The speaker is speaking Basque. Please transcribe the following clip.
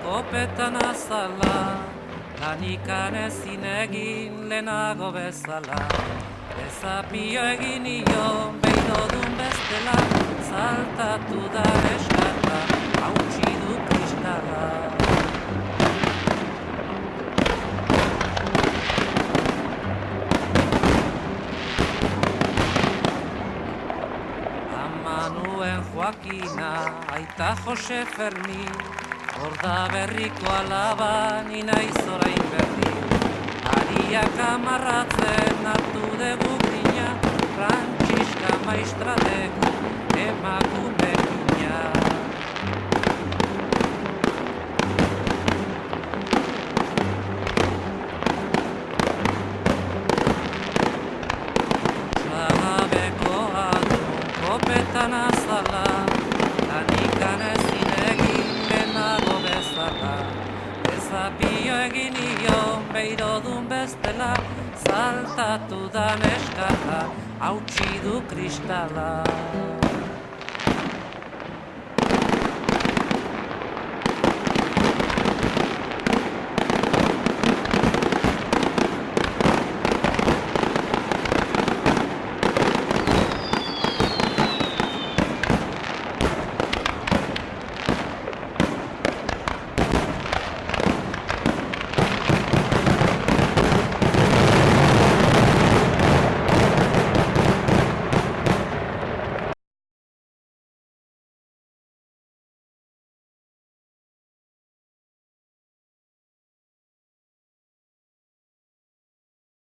Kopetan azala, lanikan ezin egin lehenago bezala. Ezapio egin nion, behidodun bestela, saltatu da neskata, hautsi du kristala. Ama nuen Joakina, aita Jose Fermin, Horda berriko alaba nina izorain berri. Ariak amarratzen hartu dugu grina, Frantziska maistradek emakume gina. Txagabekoa du kopetan azala, lanikan ezin egin lehenago bezala. Ezapio egin nion, behidodun bestela, saltatu da neskata, hautsi du kristala.